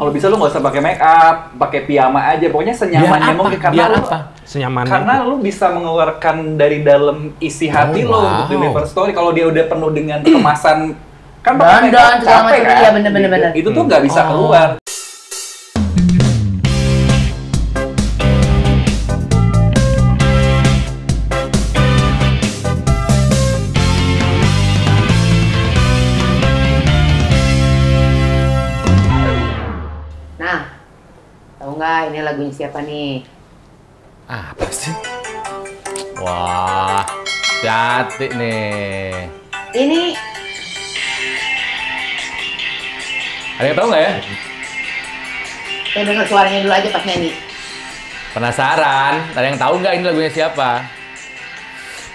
Kalau bisa lu nggak usah pakai make up, pakai piyama aja. Pokoknya senyamannya mungkin karena lu senyamannya. Karena lu bisa mengeluarkan dari dalam isi hati lo untuk deliver story. Kalau dia udah penuh dengan kemasan kan pakai make up capek kan? Iya bener. Itu tuh nggak bisa keluar. Tahu nggak ini lagunya siapa nih? Apa sih? Wah, hati nih. Ini ada yang tahu nggak ya? Saya dengar suaranya dulu aja pas nyanyi. Penasaran? Ada yang tahu nggak ini lagunya siapa?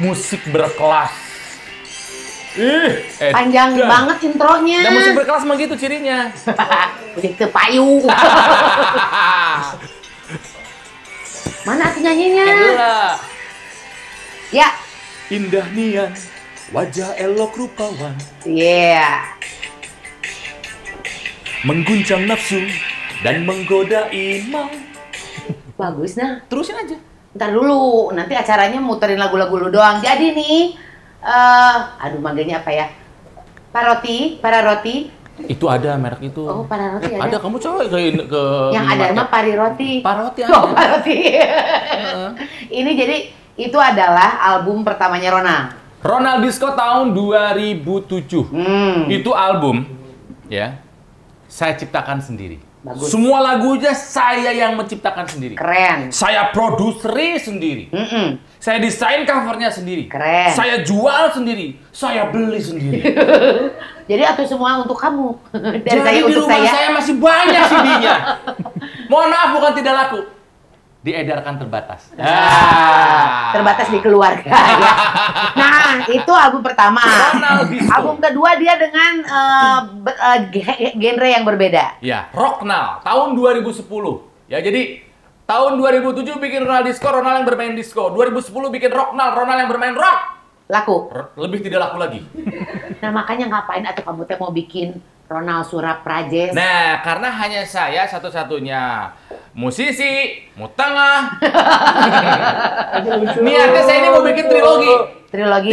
Musik berkelas. Panjang banget intronya. Dan musik berkelas mah gitu cirinya. Musik kepayu. Mana tuh nyanyinya? Ya. Indah nian, wajah elok rupawan. Iya. Mengguncang nafsu dan menggoda iman. Bagus nah. Terusin aja. Ntar dulu, nanti acaranya muterin lagu-lagu lu doang. Jadi nih, aduh manggilnya apa ya? Pararoti. Itu ada merek itu. Oh, Pararoti ada. Ada, kamu coba ke yang ada mah Pariroti. Paroti ada. Oh, Paroti. Ini jadi itu adalah album pertamanya Ronald Disco tahun 2007. Itu album ya. Saya ciptakan sendiri. Bagus. Semua lagunya saya yang menciptakan sendiri. Keren. Saya produseri sendiri. Saya desain covernya sendiri. Keren. Saya jual sendiri. Saya beli sendiri. Jadi atau semua untuk kamu. Jadi Dan saya di untuk rumah saya masih banyak CD-nya. Mohon maaf bukan tidak laku. Diedarkan terbatas. Terbatas di keluarga. Ya. Nah, itu album pertama. Album kedua dia dengan genre yang berbeda. Ya, Rocknal tahun 2010. Ya, jadi tahun 2007 bikin Ronald Disco, Ronald yang bermain disco. 2010 bikin Rocknal, Ronald yang bermain rock. Laku. Lebih tidak laku lagi. Nah, makanya ngapain atau kamu teh mau bikin Ronald Suraprajes? Nah, karena hanya saya satu-satunya musisi, mutengah. Niatnya saya ini mau bikin trilogi.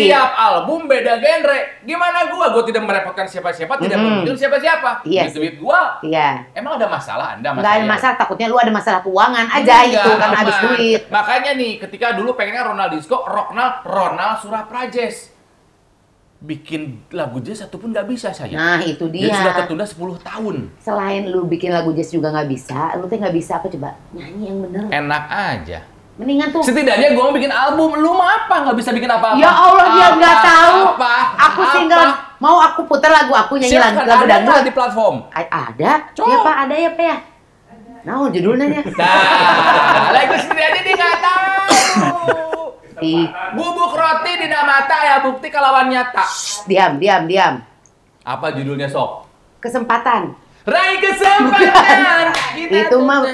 Tiap album beda genre. Gimana gua tidak merepotkan siapa-siapa, tidak menunjuk siapa-siapa. Duit gua. Iya. Emang ada masalah Anda? Nggak ada masalah, takutnya lu ada masalah keuangan aja itu kan habis duit. Makanya nih, ketika dulu pengennya Ronald Disco, Rocknal, Ronald Suraprajes. Bikin lagu jazz satu pun nggak bisa saya. Nah, itu dia. Jadi sudah tertunda 10 tahun. Selain lu bikin lagu jazz juga nggak bisa, lu tuh nggak bisa apa coba? Nyanyi yang bener. Enak aja. Mendingan tuh. Setidaknya gue mau bikin album, lu mah apa? Nggak bisa bikin apa-apa. Ya Allah, dia nggak tahu. Apa? Aku single. Mau aku putar lagu aku nyanyi lagu dangdut di platform. Ada? Ya Pak, ada ya Pak ya? Nah, judulnya nya. Nah, lagu sendiri aja dia nggak tahu. Bubuk roti di mata ya bukti kelawan nyata. Diam. Apa judulnya sok? Kesempatan. Raih kesempatan.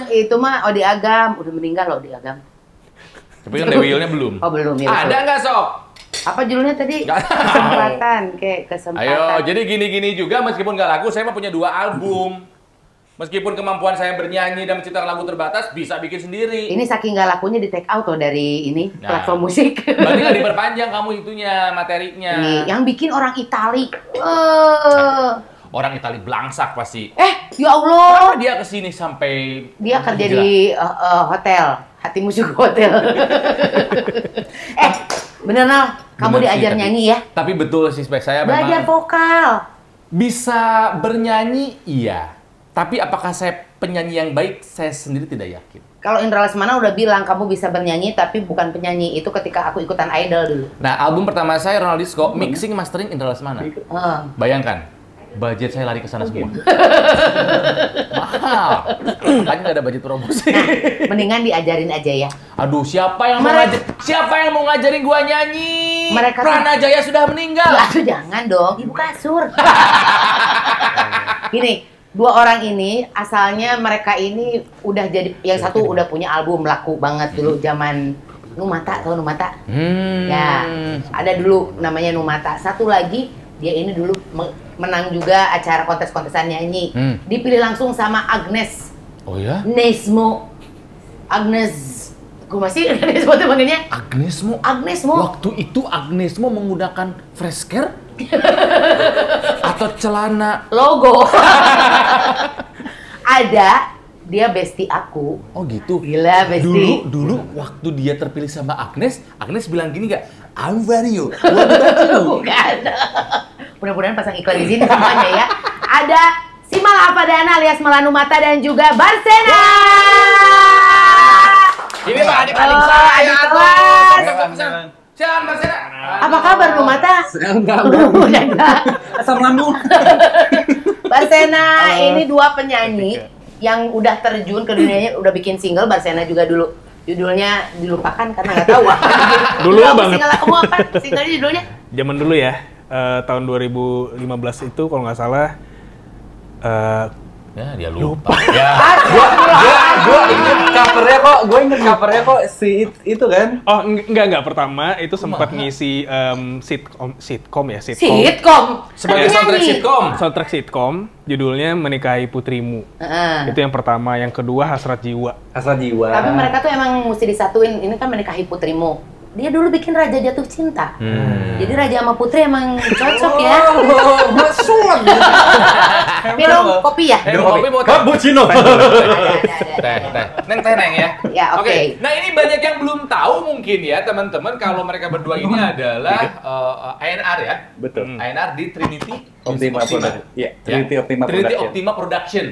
Itu mah Odi Agam, udah meninggal loh Odi Agam. Tapi kan Dewilnya belum. Oh belum ya. Ada nggak sok? Apa judulnya tadi? Kesempatan, kayak kesempatan. Ayo, jadi gini-gini juga meskipun nggak laku, saya mah punya 2 album. Meskipun kemampuan saya bernyanyi dan menciptakan lagu terbatas, bisa bikin sendiri. Ini saking nggak lakunya di take out loh dari ini platform musik. Berarti nggak diperpanjang kamu itunya, materinya. Nih, yang bikin orang Itali. Orang Itali belangsak pasti. Ya Allah. Kenapa dia kesini sampai... Dia kerja di hotel. Hati Musuh Hotel. Bener Nal, kamu diajar nyanyi ya? Tapi betul sih, saya belajar vokal. Bisa bernyanyi, iya. Tapi apakah saya penyanyi yang baik, saya sendiri tidak yakin. Kalau Indra Lesmana udah bilang kamu bisa bernyanyi tapi bukan penyanyi. Itu ketika aku ikutan Idol dulu. Nah, album pertama saya Ronald Disco, mixing mastering Indra Lesmana. Bayangkan, budget saya lari ke sana semua. Mahal. Makanya nggak ada budget promosi. Nah, mendingan diajarin aja ya. Aduh, siapa yang mau ngajarin gua nyanyi? Mereka Pranajaya sudah meninggal. Aduh, jangan dong, ibu kasur. Gini. 2 orang ini asalnya mereka ini udah jadi yang satu udah punya album laku banget dulu zaman Numata, tahu Numata? Ya, ada dulu namanya Numata. Satu lagi dia ini dulu menang juga acara kontes-kontesan nyanyi. Dipilih langsung sama Agnes. Oh ya? Nesmo. Agnes. Gue masih disebutnya panggilnya Agnesmo. Agnesmo. Waktu itu Agnesmo menggunakan fresh care atau celana Logo. Ada, dia bestie aku. Oh gitu. Gila, bestie. Dulu waktu dia terpilih sama Agnes bilang gini nggak? I'm Vario. What about you? Bukan. Mudah-mudahan pasang iklan di sini semuanya ya. Ada Simala Apadana alias Melanu Mata dan juga Barsena. Ini Pak adik-adik Oh, saya adik tuh. kelas. Siapa Barsena? Apa kabar Nu Mata? Enggak. Asam lambung. Barsena ini dua penyanyi yang udah terjun ke dunianya, udah bikin single. Barsena juga dulu judulnya dilupakan karena nggak tahu apa. Dulu banget. Single kamu apa? Singlenya judulnya? Zaman dulu ya, tahun 2015 itu kalau nggak salah. Ya dia lupa. Ya. Gue inget covernya kok si itu kan. Oh enggak pertama itu sempat ngisi sitkom. Sitkom. Sebagai Tapi soundtrack nyanyi. sitkom. Soundtrack sitkom, judulnya Menikahi Putrimu. Heeh. Itu yang pertama, yang kedua Hasrat Jiwa. Asal jiwa. Tapi mereka tuh emang mesti disatuin. Ini kan Menikahi Putrimu. Dia dulu bikin Raja Jatuh Cinta. Jadi Raja sama Putri emang cocok ya. Masuk. Minum kopi ya? Minum kopi mau Cappuccino. Ada. Neng ya. Ya, oke. Nah ini banyak yang belum tahu mungkin ya teman-teman kalau mereka berdua ini adalah ANR ya. Betul. ANR di Trinity Optima Production. Iya, Trinity Optima Trinity Production. Optima Production.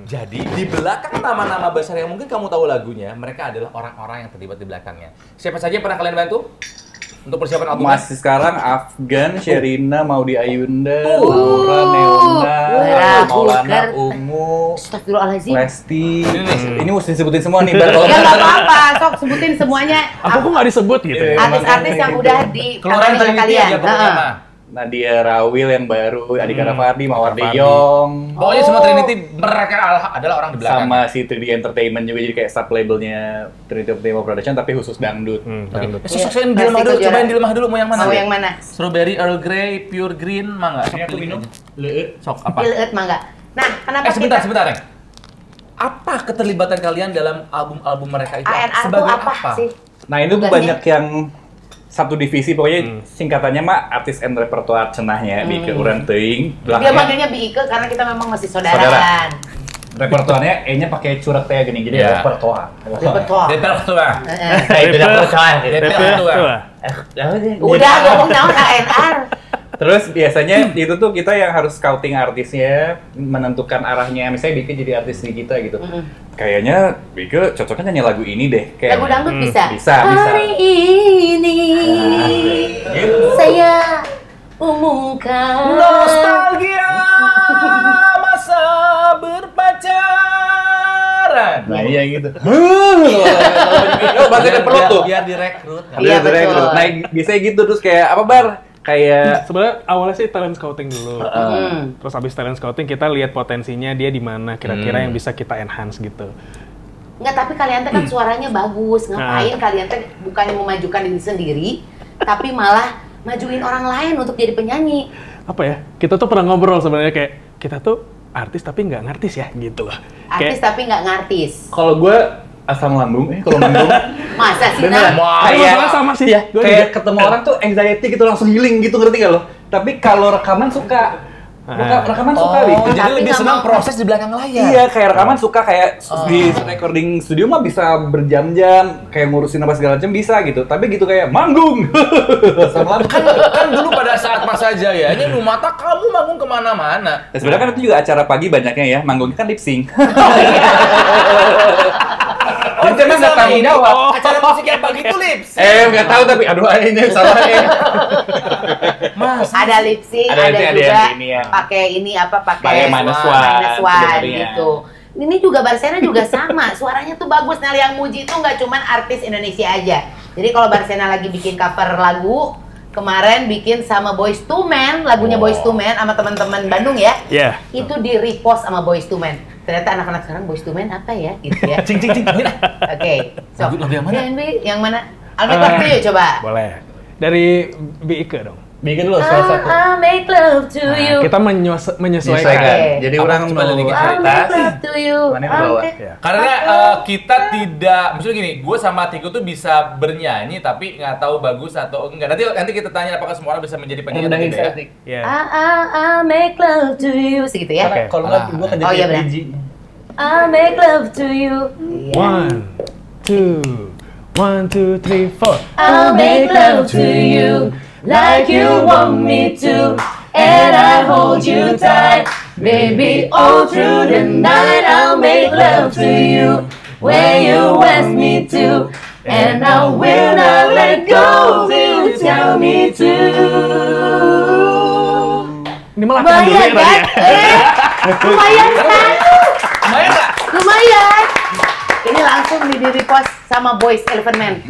Jadi di belakang nama-nama besar yang mungkin kamu tahu lagunya, mereka adalah orang-orang yang terlibat di belakangnya. Siapa saja yang pernah kalian bantu untuk persiapan albumnya? Masih sekarang Afgan, Sherina, Maudy Ayunda, Tuh. Laura, Neonda, Merah, Maulana, Bulker. Ungu, Astagfirullahaladzim. Lesti. Ini Ini mesti disebutin semua nih, Bar. Kalau Ya nggak apa-apa, sok sebutin semuanya. Aku kok nggak disebut gitu ya? Artis-artis yang udah di keluaran kampanye Trinity kalian. aja pokoknya Heeh. mah. Nadia Rawil yang baru, Adhika Rafardi, Mawar De Rafardi. Jong, Pokoknya semua Trinity mereka adalah orang di belakang. sama si 3D Entertainment juga, jadi kayak sub labelnya Trinity Optima Production tapi khusus dangdut. Dangdut. Sok-sokin di Pasti lemah dulu, kejuaraan. cobain di lemah dulu mau yang mana? Mau yang mana? Strawberry, Earl Grey, Pure Green, mah nggak? Sok Ini aku pilih minum. aja. Sok apa? Pilet mangga. Nah, kenapa Sebentar, kita Reng. Apa keterlibatan kalian dalam album-album mereka itu? ANR tuh Sebagai apa sih? Nah itu tuh Tugasnya? banyak yang satu divisi, pokoknya singkatannya mah artis and repertoire cenahnya di keurang teuing. Dia manggilnya Biike karena kita memang masih saudaraan. Repertoarnya E-nya pakai curak teh gini, jadi Iya. repertoire. Repertoire. Repertoire. Heeh. Itu repertoire. Repertoire. Udah ngomong naon ANR. Terus biasanya itu tuh kita yang harus scouting artisnya, menentukan arahnya. Misalnya Bike jadi artis di kita gitu. Kayaknya Bike cocoknya nyanyi lagu ini deh. Lagu dangdut bisa? Bisa. Hari ini saya umumkan Nostalgia masa berpacaran. Nah iya gitu. Bahasa perut tuh. Biar direkrut. Iya, betul. Nah biasanya gitu terus kayak apa Bar? Kayak Sebenarnya awalnya sih talent scouting dulu. Hmm. Terus habis talent scouting kita lihat potensinya dia di mana kira-kira yang bisa kita enhance gitu. Enggak, tapi kalian teh kan suaranya bagus. Ngapain kalian teh bukannya memajukan diri sendiri, tapi malah majuin orang lain untuk jadi penyanyi. Apa ya? Kita tuh pernah ngobrol sebenarnya kayak kita tuh artis tapi nggak ngartis ya gitu loh. Artis tapi nggak ngartis. kalau gue asam lambung, kalau manggung Masa sih, beneran. Nah? Kayak Kayak sama sih. Iya, Gua kayak juga. ketemu orang tuh anxiety gitu langsung healing gitu, ngerti gak lo? Tapi kalau rekaman suka. Rekaman suka Oh, gitu. jadi Tapi lebih nggak senang mau. proses di belakang layar. Iya, kayak rekaman suka, kayak di recording studio mah bisa berjam-jam, kayak ngurusin apa segala macam bisa gitu. Tapi gitu kayak manggung. Sama lambung. Kan dulu pada saat Masa Jayanya Numata kamu manggung kemana-mana. Nah, sebenarnya kan itu juga acara pagi banyaknya ya, manggungnya kan lip sync. Jadi kan nggak tanggung jawab. Acara musik yang pagi itu lips. Nggak tahu tapi aduh ini salah Mas. Ada lip sync, Ada ada, lip sync, ada juga yang ini ya. pakai ini apa Pakai pakai minus one minus one sebenarnya. gitu. Ini juga Barsena juga sama, suaranya tuh bagus. Nah, yang muji itu nggak cuman artis Indonesia aja. Jadi kalau Barsena lagi bikin cover lagu, kemarin bikin sama Boyz II Men, lagunya Boyz II Men sama teman-teman Bandung ya. Iya. Itu di repost sama Boyz II Men. Ternyata anak-anak sekarang Boyz II Men apa ya gitu ya. Cing. Oke. So, Lagu yang mana? Yang mana? Albert Bakti yuk coba. Boleh. Dari Biike dong. Bikin dulu salah satu. I'll make love to you. Kita menyesuaikan. Oke. Jadi Apa, orang coba mau dikit. I'll make love to you. Mana yang bawah? Ya. Karena kita tidak, maksudnya gini, gue sama Tiko tuh bisa bernyanyi tapi nggak tahu bagus atau enggak. Nanti kita tanya apakah semua orang bisa menjadi penyanyi atau Rendahin tidak ya. Celtic. Ya. I'll make love to you. Segitu ya. Oke. Kalau nggak gue Oh, iya, benar. I'll make love to you. 1, 2, 1, 2, 3, 4. I'll make love to you like you want me to, and I hold you tight, baby, all through the night. I'll make love to you where you ask me to, and I will not let go till you tell me to. Ini malah kan dulu ya Lumayan tadi kan? ya. Lumayan kan? Lumayan nggak? Lumayan. Ini langsung di repost sama Boys Elephant Man.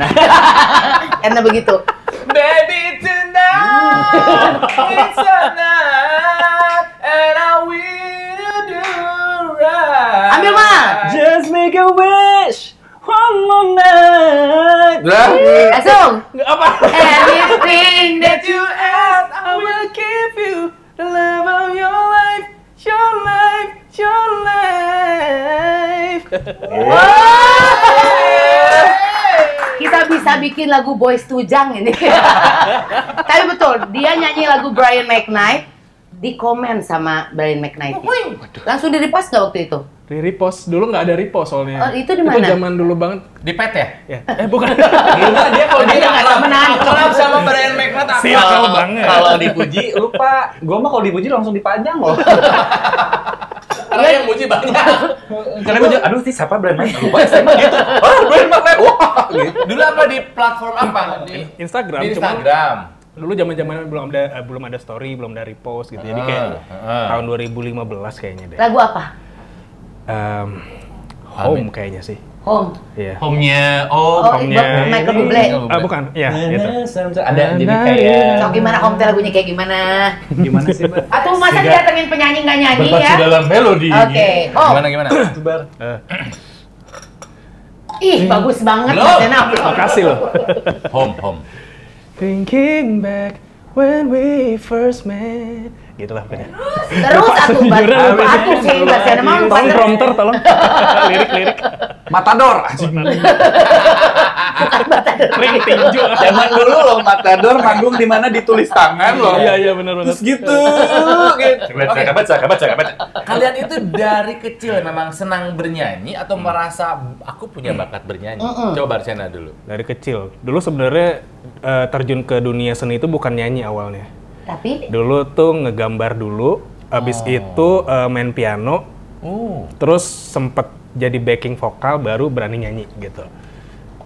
Karena begitu. Baby tonight, it's a night, and I will do right. Ambil mah. Just make a wish one more night. Langsung. Apa? Anything that you ask, I will give you the love of your life, your life, your life. kita bisa bikin lagu Boys Tujang ini. Tapi betul, dia nyanyi lagu Brian McKnight, di komen sama Brian McKnight. Langsung di repost nggak waktu itu? Di repost dulu nggak ada repost soalnya. Oh, itu di mana? Itu zaman dulu banget. Di pet ya? Ya. Bukan. Gila dia kalau dia Dia nggak nggak temenan. akrab sama Brian McKnight apa? Circle banget. Kalau dipuji lupa. Gua mah kalau dipuji langsung dipajang loh. Karena yang muji banyak. Karena gua aduh sih siapa Brian McKnight? Lupa SMA gitu. Oh, Brian McKnight. Wah, gitu. Dulu apa di platform apa? Di Instagram. Di cuman Instagram. dulu zaman-zaman belum ada story, belum ada repost gitu. Jadi kayak tahun 2015 kayaknya deh. Lagu apa? Home kayaknya sih. Home. Iya. Home-nya, home-nya Michael Bublé. Bukan, ya itu. Ada jadi kayak So gimana home teh lagunya kayak gimana? gimana sih, Mbak? Atau masa Siga. didatengin penyanyi nggak nyanyi Berpacu ya? dalam melodi. Oke. Oh, Gimana? Sebar. ih bagus banget Belum. Mas Enam. Makasih loh. Home. Thinking back when we first met. Gitulah pokoknya. Terus aku sih Mas Enam mau lupa Tolong terus. prompter, tolong. Lirik-lirik. Matador anjing. Ring tinju. Zaman dulu loh Matador manggung di mana ditulis tangan loh. Iya, benar-benar. Terus gitu. Baca. Kalian itu dari kecil memang senang bernyanyi atau merasa aku punya bakat bernyanyi? Coba Barsena dulu. Dari kecil. Dulu sebenarnya terjun ke dunia seni itu bukan nyanyi awalnya. Tapi Dulu tuh ngegambar dulu, abis itu main piano, terus sempet jadi backing vokal, baru berani nyanyi gitu.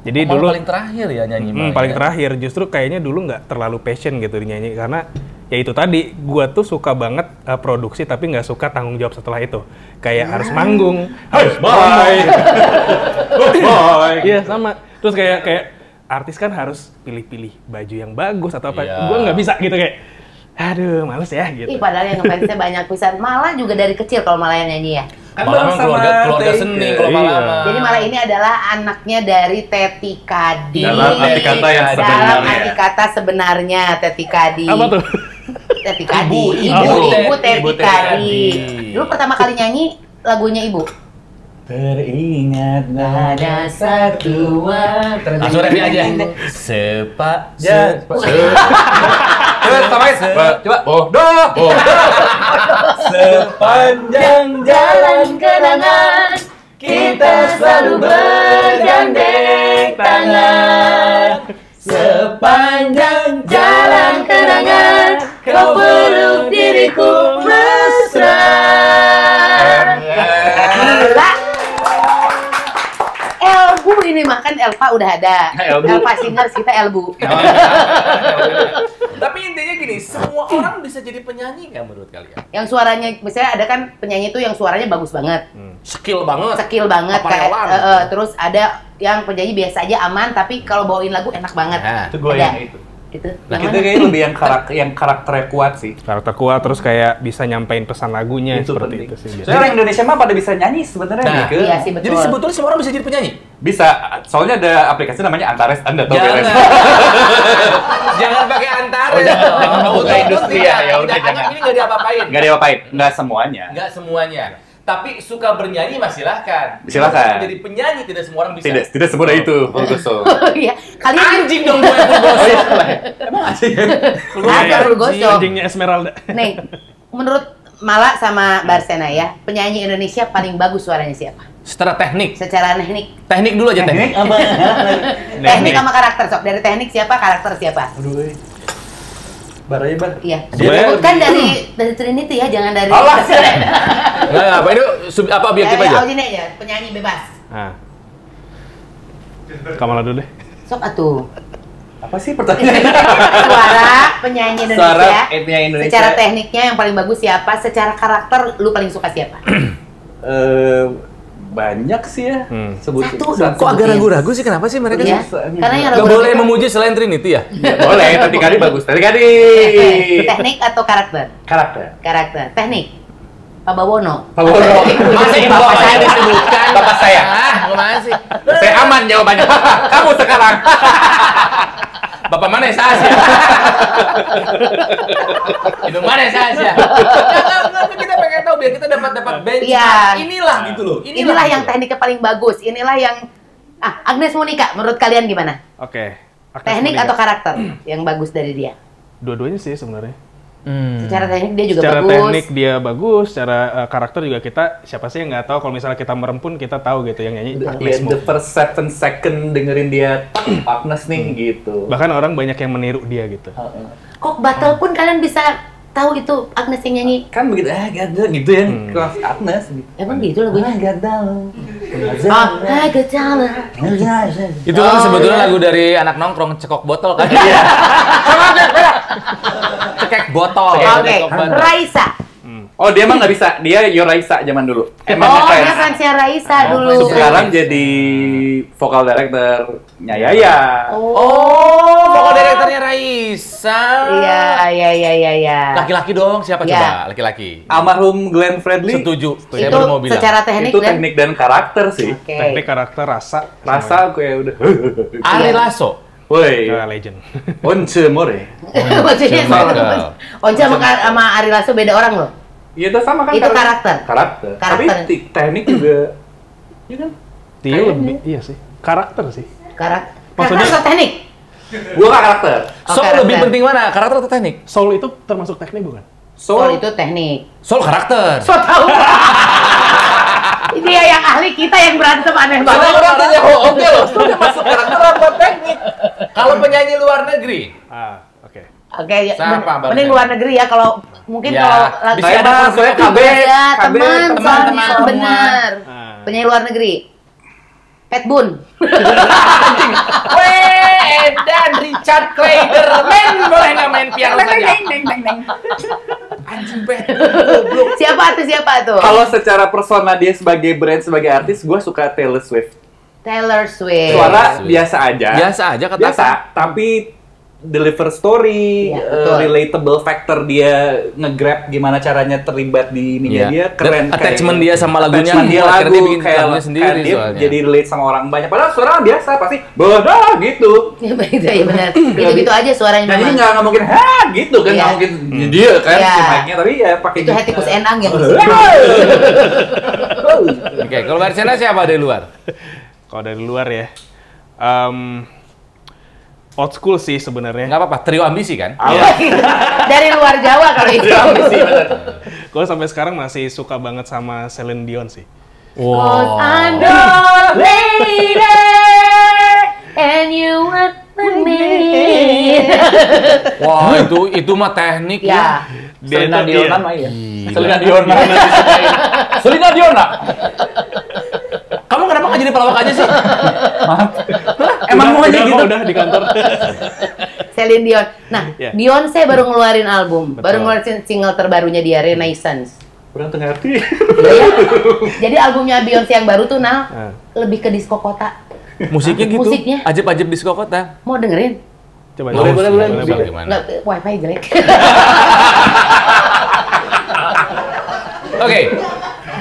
Jadi dulu paling terakhir ya nyanyi mah, paling ya? terakhir, justru kayaknya dulu nggak terlalu passion gitu di nyanyi, karena ya itu tadi, gua tuh suka banget produksi tapi nggak suka tanggung jawab setelah itu. Kayak harus manggung, harus Bye. iya sama. Terus kayak artis kan harus pilih-pilih baju yang bagus atau apa. Iya. Gua nggak bisa gitu, kayak aduh males ya gitu. ih padahal yang ngefansnya banyak pisan. Malah juga dari kecil kalau malah yang nyanyi ya. Kan Malah bareng sama keluarga seni Teike. kalau Iya. Palama. Jadi malah ini adalah anaknya dari Teti Kadi. Dalam arti kata yang Dalam sebenarnya. arti kata sebenarnya Teti Kadi. Apa tuh? Teti Kadi. Ibu Ibu Teti Teti Kadi. Kadi. Dulu pertama kali nyanyi lagunya Ibu. Teringat Ada satu waktu. Langsung review aja. Sepak Coba samain. Coba. Bodoh. Sepanjang Jalan kenangan kita selalu bergandeng tangan. Sepanjang jalan kenangan kau peluk diriku mesra. Gila. Elbu ini mah kan Elpa udah ada. Elbu. Elpa Singers kita Elbu. Tapi intinya gini, semua orang bisa jadi penyanyi nggak menurut kalian? Yang suaranya misalnya ada kan penyanyi itu yang suaranya bagus banget. Skill banget. Skill banget kayak Aparelan. terus ada yang penyanyi biasa aja aman tapi kalau bawain lagu enak banget. Nah, itu gue Ada. yang itu. Itu. Nah, Yang kita mana? kayaknya lebih yang karakternya kuat sih. Karakter kuat terus kayak bisa nyampein pesan lagunya Itu seperti penting. itu sih. Soalnya orang Indonesia mah pada bisa nyanyi sebenarnya Nah, Bike. Iya sih betul. Jadi sebetulnya semua orang bisa jadi penyanyi. Bisa. Soalnya ada aplikasi namanya Antares, Anda tahu Jangan. beres. Jangan pakai Antares. Oh, jangan dong. buka industri ya, ya udah, Tidak, jangan. Ini nggak diapa-apain. Nggak diapa-apain, nggak semuanya. Nggak semuanya. Tapi suka bernyanyi mah silahkan. Silakan. Jadi penyanyi tidak semua orang bisa. Tidak semudah itu, Fulgoso. Oh iya, kalian Anjing dong gue Fulgoso. Emang asing kan? ada Fulgoso. Anjingnya Esmeralda. Nih, menurut Mala sama Barsena ya, penyanyi Indonesia paling bagus suaranya siapa? Secara teknik. Secara teknik. Teknik dulu aja teknik. apa? Teknik sama karakter, Sok. Dari teknik siapa, karakter siapa? Aduh, bar aja, bar. Iya. Sebenarnya- Sebutkan dari Trinity ya, jangan dari Allah. Nggak, apa itu apa objektif Ya, aja? Audine aja, penyanyi bebas. Nah. Kamala dulu deh. Sok atuh. Apa sih pertanyaannya? Suara penyanyi Indonesia. Suara penyanyi Indonesia. Secara tekniknya yang paling bagus siapa? Secara karakter lu paling suka siapa? Banyak sih ya. Sebut Satu satu. dong. Kok agak ragu-ragu sih kenapa sih mereka Iya. sih? Karena yang Nggak ragu-ragu boleh kan- memuji selain Trinity ya? Ya, boleh, tadi kali bagus. Tadi kali Teknik atau karakter? karakter. Karakter. Teknik. Pak Bawono. Pak Bawono. Masa ibu bapak saya disebutkan? Bapak saya. Ah, gimana sih? Saya aman jawabannya. Kamu sekarang. Bapak mana ya Sasya? Itu mana ya Sasya? Enggak, kita pengen tahu biar kita dapat benchmark. Iya. Inilah gitu loh. Inilah yang gitu. tekniknya paling bagus. Inilah yang Agnes Monica, menurut kalian gimana? Oke. Agnes Teknik Monica. atau karakter yang bagus dari dia? Dua-duanya sih sebenarnya. Secara teknik dia juga Secara bagus. teknik dia bagus, secara karakter juga kita siapa sih yang nggak tahu kalau misalnya kita merem pun kita tahu gitu yang nyanyi Ya, Agnes Mo. the first 7 second dengerin dia Agnes nih gitu. Bahkan orang banyak yang meniru dia gitu. Kok battle pun kalian bisa tahu itu Agnes yang nyanyi? Kan begitu, gadal gitu ya, kelas Agnes gitu. Emang gitu lagunya? Gadal. I got talent. Itu kan sebetulnya lagu dari anak nongkrong cekok botol kan? Iya. Cekek botol. Oke, Cekok botol. Raisa. Oh, dia emang nggak bisa. Dia Yoraisa zaman dulu. Emang Oh, dia ngefans. fansnya Raisa dulu. Sekarang jadi vokal director Nyayaya. Oh. Vokal direkturnya Raisa. Iya. Laki-laki dong, siapa Iya. coba? Laki-laki. Almarhum Glenn Fredly. Setuju. Saya Itu baru mau bilang. secara teknik Itu dan teknik dan karakter sih. Oke. Teknik, karakter, rasa. Rasa aku ya udah. Ari Lasso. Woi, semuanya. Legend. Once more. Maksudnya Michael. Once sama Ari Lasso beda orang loh. Iya, itu sama kan. Itu karakter. Karakter. Tapi Karakter. teknik juga. Iya kan? Dia Kayaknya. lebih, iya sih. Karakter sih. Karakter Maksudnya- atau teknik? Gua nggak karakter. Oh, Soul karakter. lebih penting mana? Karakter atau teknik? Soul itu termasuk teknik bukan? Soal itu teknik. Soul karakter. So tahu. Dia yang ahli, kita yang berantem aneh banget. Oke loh, Soul masuk karakter apa teknik? Kalau penyanyi luar negeri, Oke. Oke, ya, Siapa, Bang? mending luar negeri ya kalau mungkin Ya, kalau di lagi sini ada soalnya KB, ya, KB, teman teman-teman soalnya semua. benar. Penyanyi luar negeri. Pat Boone. dan Richard Clayderman boleh nggak main piano saja? Anjing bet, goblok. Siapa tuh? Kalau secara persona dia sebagai brand, sebagai artis, gua suka Taylor Swift. Taylor Swift. Suara Swift. biasa aja. Biasa aja kata. Biasa, tapi deliver story, Iya, betul. relatable factor dia nge-grab gimana caranya terlibat di ininya Iya. dia keren. Dan attachment dia sama lagunya, attachment dia akhirnya lagu dia bikin kayak lagunya sendiri kayak dia soalnya. jadi relate sama orang banyak. Padahal suara biasa pasti bodoh gitu. Ya begitu ya benar. Gitu-gitu aja suaranya Nah, jadi memang. nggak mungkin gitu kan, Iya. nggak mungkin dia kan Iya. si mic-nya, tapi ya pakai Itu Hetikus Enang yang Oke, kalau Barsena siapa dari luar? Kalau dari luar ya. Old school sih sebenarnya. Nggak apa-apa, trio ambisi kan? dari luar Jawa kalau itu. Gue sampai sekarang masih suka banget sama Celine Dion sih. Cause I'm your lady and you want me. Wah, itu mah teknik Ya. Selena itu- Diona iya. mah ya. Gila. Selena Diona. Selena Diona. Kamu kenapa nggak jadi pelawak aja sih? Emang mau aja udah, gitu. udah di kantor. Celine Dion. Nah, Ya. Beyoncé baru ngeluarin album, Betul. baru ngeluarin single terbarunya dia, Renaissance. Kurang ngerti. Iya ya? Jadi albumnya Beyoncé yang baru tuh, Nal, Nah. lebih ke disco kota. Musiknya gitu. Musiknya. Ajib-ajib disco kota. Mau dengerin? Coba. Boleh. Gimana? Nggak, wifi jelek. Oke.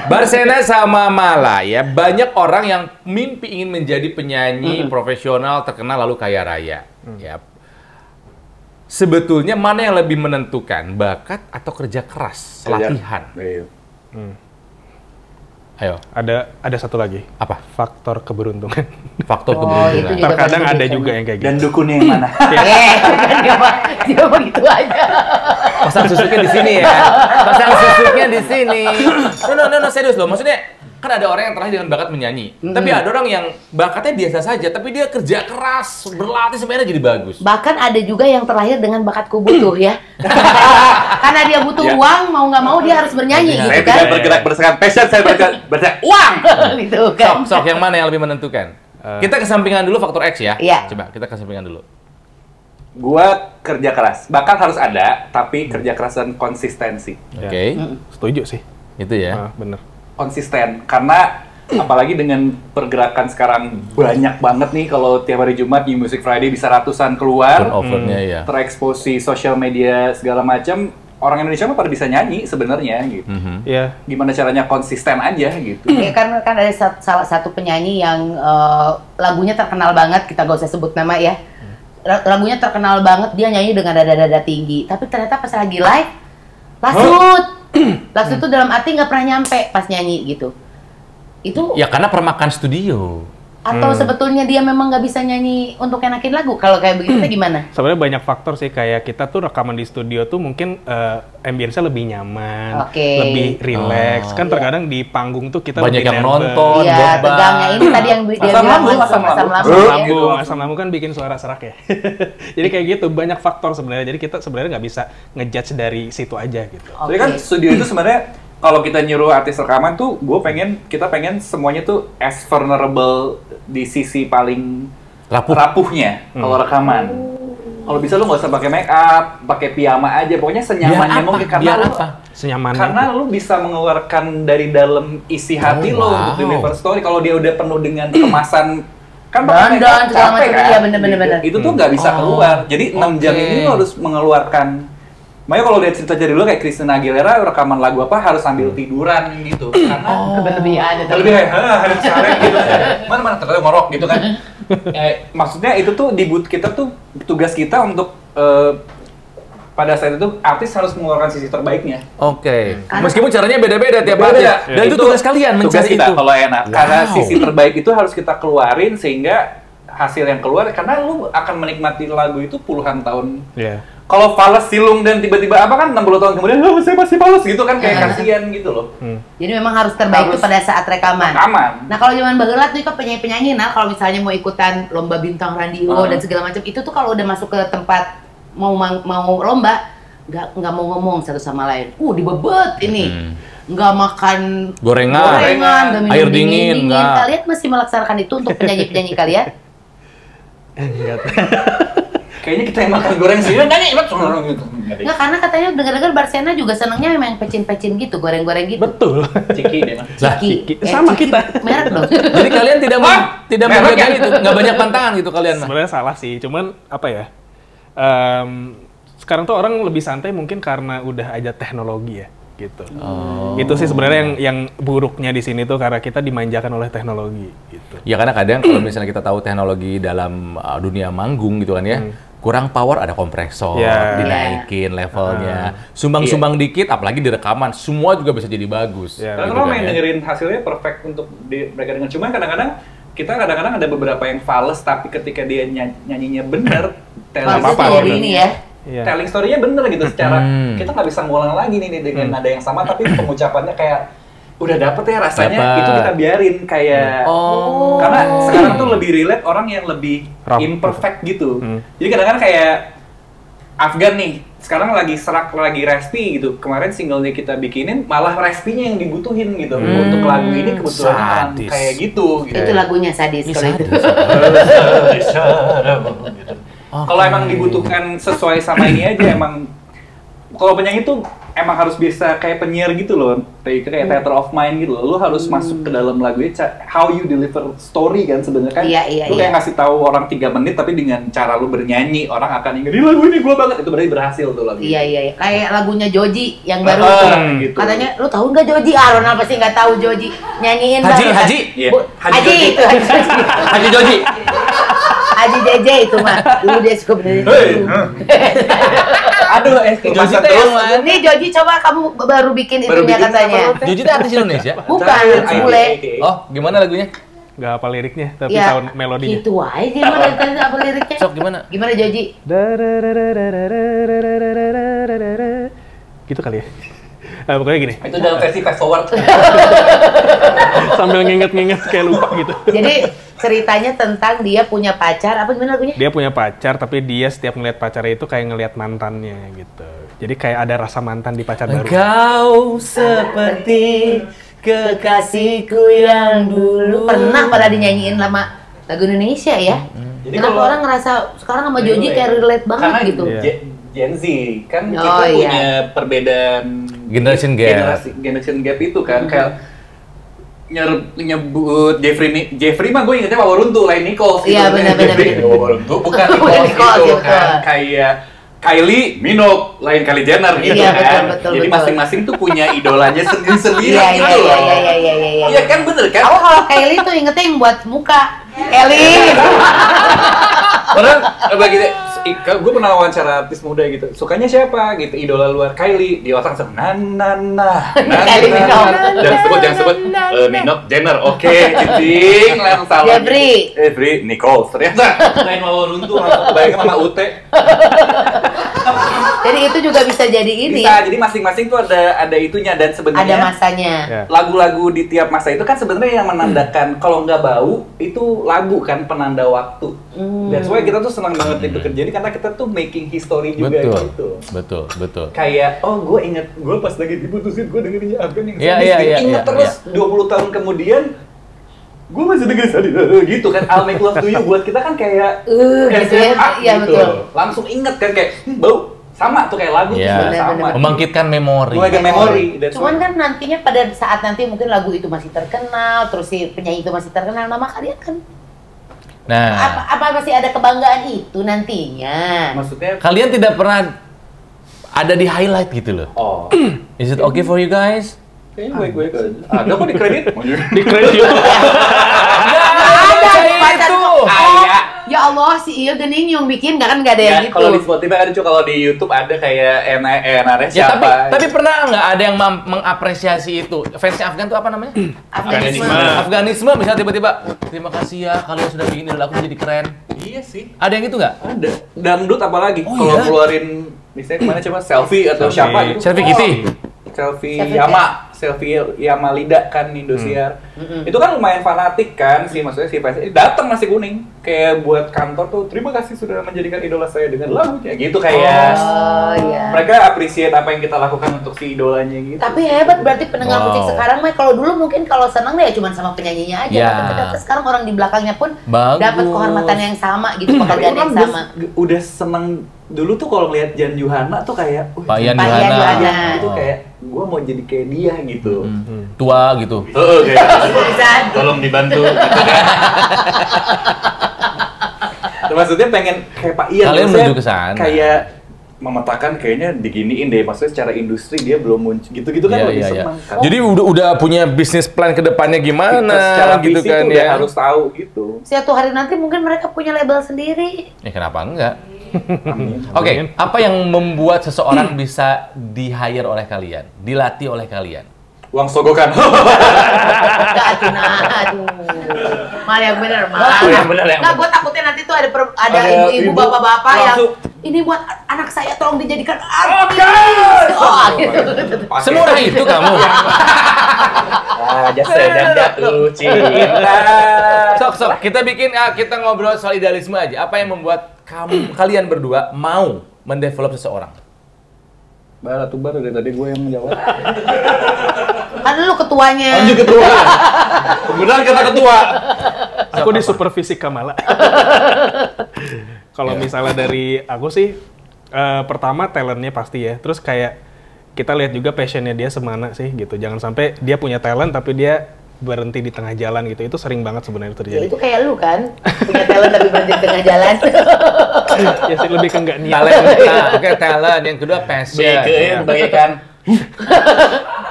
Barsena sama Mala ya, banyak orang yang mimpi ingin menjadi penyanyi profesional terkenal lalu kaya raya. Ya. Sebetulnya mana yang lebih menentukan, bakat atau kerja keras, latihan? Iya. Ayo, Ada satu lagi. apa? Faktor keberuntungan. Faktor Oh, keberuntungan. itu juga Terkadang pasti ada bisa. juga yang kayak gitu. Dan dukunnya yang mana? Dia begitu aja. Pasang susuknya di sini ya. Pasang susuknya di sini. No, serius loh. Maksudnya kan ada orang yang terlahir dengan bakat menyanyi. Tapi ada orang yang bakatnya biasa saja, tapi dia kerja keras, berlatih sampai akhirnya jadi bagus. Bahkan ada juga yang terlahir dengan bakatku butuh ya. Karena dia butuh Ya. uang, mau nggak mau dia harus bernyanyi Saya gitu Saya kan. tidak bergerak berdasarkan passion, saya bergerak berdasarkan uang. Gitu kan. Sok yang mana yang lebih menentukan? Kita kesampingan dulu faktor X ya. Iya. Coba kita kesampingan dulu. Gua kerja keras. Bakat harus ada, tapi kerja keras dan konsistensi. Oke. Setuju sih. Itu ya. Bener. Konsisten, karena apalagi dengan pergerakan sekarang banyak banget nih, kalau tiap hari Jumat di Music Friday bisa ratusan keluar, Turnovernya ya. terekspos di sosial media segala macam, orang Indonesia mah pada bisa nyanyi sebenarnya gitu. Iya. Gimana caranya konsisten aja gitu. Ya, kan ada salah satu penyanyi yang lagunya terkenal banget, kita gak usah sebut nama ya. Lagunya terkenal banget, dia nyanyi dengan dada-dada tinggi. Tapi ternyata pas lagi live, lasut. Lasut itu dalam arti nggak pernah nyampe pas nyanyi gitu. Itu Ya karena permakan studio. atau sebetulnya dia memang nggak bisa nyanyi untuk enakin lagu. Kalau kayak begitu gimana? Sebenarnya banyak faktor sih, kayak kita tuh rekaman di studio tuh mungkin ambience-nya lebih nyaman, Oke. lebih relax. Kan Iya. terkadang di panggung tuh kita Banyak lebih yang nervous. nonton. Iya, beban. tegangnya ini tadi yang dia Asam bilang lambung, asam asam lambung. lambung. ya. Lambung, asam lambung kan bikin suara serak ya. Jadi kayak gitu, banyak faktor sebenarnya. Jadi kita sebenarnya nggak bisa ngejudge dari situ aja gitu. Jadi kan studio itu sebenarnya kalau kita nyuruh artis rekaman tuh, kita pengen semuanya tuh as vulnerable di sisi paling rapuhnya kalau rekaman. Kalau bisa lu nggak usah pakai make up, pakai piyama aja, pokoknya senyamannya mungkin Biar apa? Senyamannya. karena lu bisa mengeluarkan dari dalam isi hati lo wow. untuk deliver story. Kalau dia udah penuh dengan kemasan kan pakai make Dandan, up segala capek macam, kan? iya, bener. Itu tuh nggak bisa keluar. Jadi 6 jam Oke. ini lu harus mengeluarkan. Makanya kalau lihat cerita dari dulu kayak Christina Aguilera rekaman lagu apa harus sambil tiduran gitu karena Berlebihan itu. lebih harus sare gitu. Mana ternyata ngorok gitu kan. Maksudnya itu tuh kita tuh tugas kita untuk pada saat itu artis harus mengeluarkan sisi terbaiknya. Oke. Meskipun caranya beda-beda tiap artis. Beda-beda. Dan itu tugas kalian Tugas mencari kita itu. kalau enak. Karena Wow. sisi terbaik itu harus kita keluarin sehingga hasil yang keluar karena lu akan menikmati lagu itu puluhan tahun. Iya. Kalau fales silung dan tiba-tiba apa kan 60 tahun kemudian saya masih fales gitu kan kayak kasihan gitu loh. Jadi memang harus terbaik itu Harus pada saat rekaman. Rekaman. Nah kalau zaman baheula tuh kan penyanyi-penyanyi, nah kalau misalnya mau ikutan lomba bintang radio dan segala macam itu tuh kalau udah masuk ke tempat mau lomba nggak mau ngomong satu sama lain. Dibebet ini. Nggak makan Gorengan. nggak minum Air dingin, nggak. Kalian masih melaksanakan itu untuk penyanyi-penyanyi kalian? Kayaknya kita yang makan goreng sih nyanyi gitu. Nggak, karena katanya dengar-dengar Barsena juga senangnya memang pecin-pecin gitu, goreng-goreng gitu. Betul. Ciki deh mah. Ciki. sama Ciki kita. merek dong. Jadi kalian tidak tidak Merek menjaga ya? itu, nggak banyak pantangan gitu kalian mah. Sebenarnya salah sih, cuman apa ya? Sekarang tuh orang lebih santai mungkin karena udah ada teknologi ya, gitu. Itu sih sebenarnya yang buruknya di sini tuh karena kita dimanjakan oleh teknologi, gitu. Ya karena kadang kalau misalnya kita tahu teknologi dalam dunia manggung gitu kan ya, kurang power ada kompresor, Ya. dinaikin levelnya, sumbang-sumbang dikit, apalagi di rekaman, semua juga bisa jadi bagus. Ya, Karena gitu kalau kan main ya. dengerin hasilnya perfect untuk mereka dengar. Cuman kadang-kadang ada beberapa yang fals tapi ketika dia nyanyinya bener, Kalau telling itu jadi story- ini ya. Iya. telling story-nya bener gitu secara Hmm. kita nggak bisa ngulang lagi nih dengan nada yang sama tapi pengucapannya kayak udah dapet ya rasanya Dapet. itu kita biarin kayak Oh. karena sekarang tuh lebih relate orang yang lebih Rap. imperfect gitu. Jadi kadang-kadang kayak Afgan nih sekarang lagi serak lagi respi gitu. Kemarin singlenya kita bikinin malah respinya yang dibutuhin gitu untuk lagu ini kebetulan sadis. kayak gitu. Itu lagunya sadis Ini kalau itu. Kalau emang dibutuhkan sesuai sama ini aja emang kalau penyanyi tuh emang harus bisa kayak penyiar gitu loh, kayak theater of mind gitu loh. Lu harus masuk ke dalam lagunya, how you deliver story kan sebenarnya kan. Lu kayak ngasih tahu orang 3 menit tapi dengan cara lu bernyanyi orang akan ingat, "Ini lagu ini gua banget." Itu berarti berhasil tuh lagu. Iya. Kayak lagunya Joji yang baru tuh. Gitu. Katanya, "Lu tahu nggak Joji?" Ronald pasti nggak tahu Joji. Nyanyiin Haji. Haji itu Haji Joji. Haji JJ itu mah. Dulu dia suka benerin. Aduh, Joji teh yang mana? Nih Joji, coba kamu baru bikin itunya katanya. Joji teh artis Indonesia? Bukan, bule. Oh, gimana lagunya? Nggak apa liriknya, tapi Ya, tahun melodinya. gitu aja gimana apa liriknya? Sok gimana? Gimana Joji? Gitu kali ya. Pokoknya gini. Itu dalam versi fast forward. Sambil nginget-nginget kayak lupa gitu. Jadi ceritanya tentang dia punya pacar, apa gimana lagunya? Dia punya pacar, tapi dia setiap ngeliat pacarnya itu kayak ngeliat mantannya gitu. Jadi kayak ada rasa mantan di pacar baru. Engkau seperti kekasihku yang dulu. Pernah pada dinyanyiin lama lagu Indonesia ya? Jadi Kenapa kalau- orang ngerasa sekarang sama Joji kayak relate banget Karena gitu? Gen Z kan Oh, kita iya. punya perbedaan Generation gap. generation gap itu kan kayak nyebut Jeffrey mah gue ingetnya Waworuntu, lain Nichols gitu. Iya, benar. Waworuntu bukan Bukan Nichols Nichols, gitu ya, betul. kan. Kayak Kylie Minogue, lain Kylie Jenner gitu Iya, kan. betul. Jadi masing-masing tuh punya idolanya sendiri-sendiri Iya, gitu iya, loh. iya. Iya kan bener kan? Aku kalau Kylie tuh ingetnya yang buat muka. Kylie. Orang bagi gue pernah wawancara artis muda gitu. Sukanya siapa gitu? Idola luar Kylie. Di otak langsung Kylie Minogue. Jangan sebut Minogue Jenner. Oke, cicing langsung salah. Jeffrey Nicole. Ternyata lain mau runtuh langsung kebayang sama Ute. Jadi itu juga bisa jadi ini. Bisa. Jadi masing-masing tuh ada itunya dan sebenarnya Ada masanya. Ya. lagu-lagu di tiap masa itu kan sebenarnya yang menandakan kalau nggak bau itu lagu kan penanda waktu. That's why kita tuh senang banget itu kerja. Jadi karena kita tuh making history juga gitu. Betul. Kayak gue inget gue pas lagi diputusin gue dengerinnya Afgan yang Iya, sedih. iya, Ingat iya, terus 20 tahun kemudian gue masih dengerin sedih gitu kan. I'll Make Love to You buat kita kan kayak gitu ya. SMA Iya, gitu. betul. Langsung inget kan kayak bau sama tuh kayak lagu tuh Iya. sebenarnya sama. Bener-bener. Membangkitkan memori. Membangkitkan memori. That's Cuman why. kan nantinya pada saat nanti mungkin lagu itu masih terkenal, terus si penyanyi itu masih terkenal, nama kalian kan Nah, apa masih ada kebanggaan itu nantinya? Maksudnya kalian tidak pernah ada di highlight gitu loh. oh Is it okay for you guys? kayaknya baik-baik aja. Ada kok di kredit. Di kredit YouTube. Ada pacar itu. kok. Kayak Ya Allah, si Iya Gening yang bikin kan nggak ada yang ya, gitu. kalau di Spotify ada juga, kalau di YouTube ada kayak NRS Ya, siapa. tapi pernah nggak ada yang mengapresiasi itu? Fansnya Afgan tuh apa namanya? Afganisme. Afganisme misalnya tiba-tiba, terima kasih ya kalian sudah bikin idol aku menjadi keren. Iya sih. Ada yang itu nggak? Ada. Dangdut apalagi Oh, kalau iya? keluarin misalnya kemana coba selfie atau Selfie. siapa gitu. Selfie Kitty. Selfie Selfie Yama Lida kan Indosiar. Itu kan lumayan fanatik kan sih, maksudnya si fans datang nasi kuning kayak buat kantor tuh, terima kasih sudah menjadikan idola saya dengan lagunya gitu kayak. Oh iya. Mereka appreciate apa yang kita lakukan untuk si idolanya gitu. Tapi hebat berarti pendengar Wow. musik sekarang mah. Kalau dulu mungkin kalau senang ya cuma sama penyanyinya aja. Ya. Tapi ternyata sekarang orang di belakangnya pun Bagus. dapat kehormatan yang sama gitu, penghargaan yang sama. Udah seneng dulu tuh kalau ngeliat Jan Yuhana tuh kayak Pak Yan Pak Yan Yuhana. Yuhana. itu kayak gue mau jadi kayak dia gitu. Tua gitu. Kayak Bisa. tolong dibantu gitu kan. Maksudnya pengen kayak Pak Ian. Kalian maksudnya menuju ke sana. Kayak memetakan kayaknya diginiin deh, maksudnya secara industri dia belum muncul gitu-gitu kan Iya, lebih iya, iya. senang kan. Jadi udah punya bisnis plan ke depannya gimana secara gitu visi kan tuh udah ya. harus tahu gitu. Suatu hari nanti mungkin mereka punya label sendiri. Ya kenapa enggak? Amin. Oke, apa yang membuat seseorang bisa di-hire oleh kalian, dilatih oleh kalian? Uang sogokan. Enggak, Atina. Aduh. Mal yang bener, Mal. Oh, yang bener, yang Nggak, bener. gue takutnya nanti tuh ada Ada ibu-ibu, ibu bapak-bapak yang langsung, ini buat anak saya tolong dijadikan artis. Oh, gitu. Semurah itu kamu. Aja sedang jatuh cinta. Sok, kita bikin kita ngobrol soal idealisme aja. Apa yang membuat kalian berdua mau mendevelop seseorang? Barat tuh baru dari tadi gue yang menjawab. Kan lu ketuanya. Lanjut ketua. Kebenaran kata ketua. Aku di supervisi Kamala. Kalau misalnya dari aku sih, pertama talentnya pasti ya. Terus kayak kita lihat juga passionnya dia semana sih gitu. Jangan sampai dia punya talent tapi dia berhenti di tengah jalan gitu. Itu sering banget sebenarnya Ya, terjadi. itu kayak lu kan, punya talent tapi berhenti di tengah jalan. Ya sih lebih ke nggak niat. Talent, oke talent. Yang kedua passion. Bagian bagaikan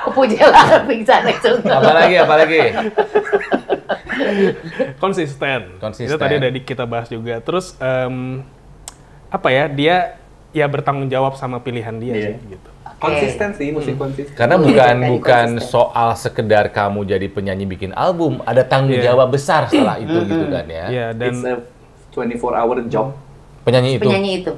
Kepujian pingsan langsung. Apalagi? Konsisten. Konsisten. Itu tadi udah kita bahas juga. Terus apa ya? Dia ya bertanggung jawab sama pilihan dia Iya. sih gitu. konsisten sih, musik konsisten. Karena Oh, bukan iya, tadi bukan konsisten. soal sekedar kamu jadi penyanyi bikin album, ada tanggung Iya. jawab besar setelah itu gitu kan ya. Iya, It's dan a 24-hour job. Penyanyi itu. Penyanyi itu.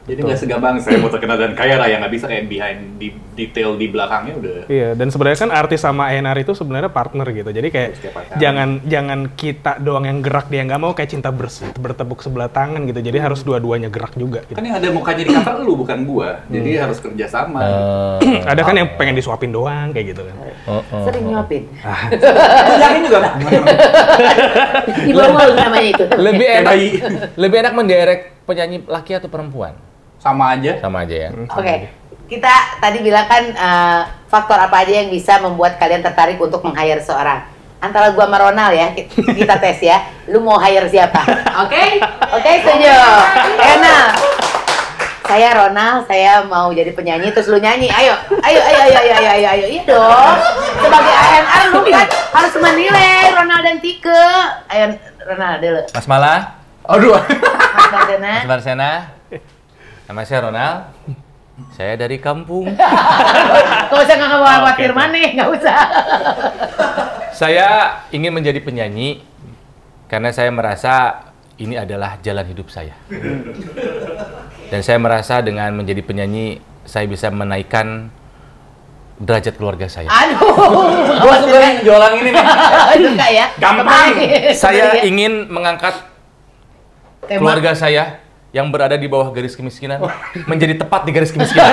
Jadi nggak segampang saya mau terkenal dan kaya lah, yang nggak bisa kayak behind di detail di belakangnya udah. iya, dan sebenarnya kan artis sama A&R itu sebenarnya partner gitu. Jadi kayak Setiap pacaran. jangan kita doang yang gerak, dia nggak mau kayak cinta bertepuk sebelah tangan gitu. Jadi harus dua-duanya gerak juga gitu. Kan yang ada mukanya di cover lu bukan gua, jadi harus kerja sama. Ada kan yang pengen disuapin doang kayak gitu kan. Sering nyuapin. Yakin juga. Di bawah namanya itu. Lebih Kayak enak, bayi. lebih enak menderek penyanyi laki atau perempuan? Sama aja. Sama aja ya. Oke, kita tadi bilang kan faktor apa aja yang bisa membuat kalian tertarik untuk meng-hire seorang. Antara gua sama Ronald ya, kita tes ya. Lu mau hire siapa? Oke? Oke, setuju. Ronald. Saya Ronald, saya mau jadi penyanyi terus lu nyanyi. Ayo. Iya dong. Sebagai A&R lu kan harus menilai Ronald dan Tike. Ayo Ronald dulu. Mas Mala, Aduh. Mas Barsena. Mas Barsena. Nama saya Ronald. Saya dari kampung. Gak usah khawatir mana, gak usah. Saya ingin menjadi penyanyi karena saya merasa ini adalah jalan hidup saya. Dan saya merasa dengan menjadi penyanyi, saya bisa menaikkan derajat keluarga saya. Aduh, Gua suka yang jualan ini nih. suka ya. Gampang. Saya ingin mengangkat Tema. keluarga saya yang berada di bawah garis kemiskinan menjadi tepat di garis kemiskinan.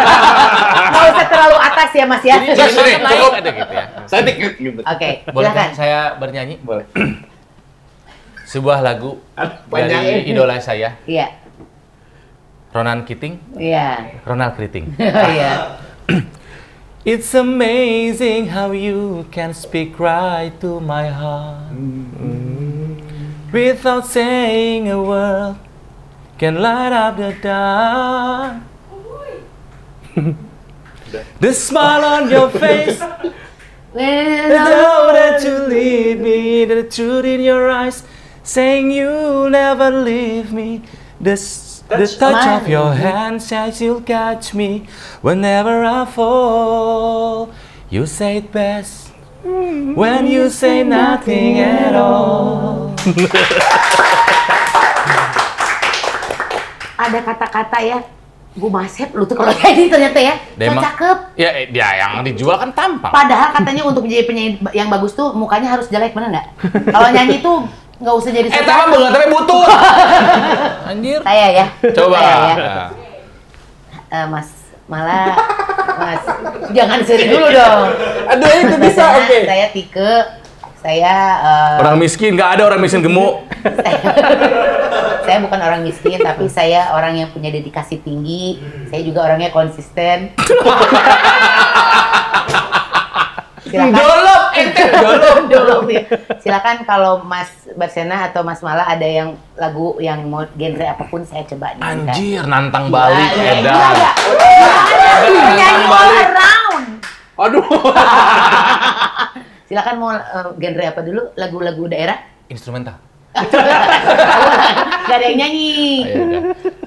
Gak usah terlalu atas ya Mas ya. Jadi cukup ada gitu ya. Saya tik gitu. Oke, Bolehkah silakan. saya bernyanyi? Boleh. Sebuah lagu Panjang. dari idola saya, Iya, Ronan Keating, iya, Ronald Keating. iya. It's amazing how you can speak right to my heart without saying a word, can light up the dark. The smile on your face, the know that you lead me, the truth in your eyes, saying you'll never leave me. The touch of your hand says you'll catch me whenever I fall. You say it best when you say nothing at all. Ada kata-kata ya, Bu Masep, lu tuh kalau nyanyi ternyata ya, Demang. cakep. Ya, dia yang dijual kan tampang. Padahal katanya untuk menjadi penyanyi yang bagus tuh mukanya harus jelek, bener nggak? Kalau nyanyi tuh nggak usah jadi Tampang banget tapi butuh. Anjir. Saya ya. Coba. Saya ya. Mas Mala, Mas, jangan seri dulu dong. Aduh, itu bisa, Saya- oke. Saya Tike, saya Orang miskin, nggak ada orang miskin gemuk. saya bukan orang miskin, tapi saya orang yang punya dedikasi tinggi. Saya juga orangnya konsisten. Silakan. Dolop, ente dolop. Dolop ya. Silakan kalau Mas Barsena atau Mas Mala ada yang lagu yang mau genre apapun saya coba nyanyikan. Anjir, nantang balik, Gila, edan. gila. Penyanyi all around. Aduh. Silakan mau genre apa dulu? Lagu-lagu daerah? Instrumental. Gak ada yang nyanyi. Ayo udah.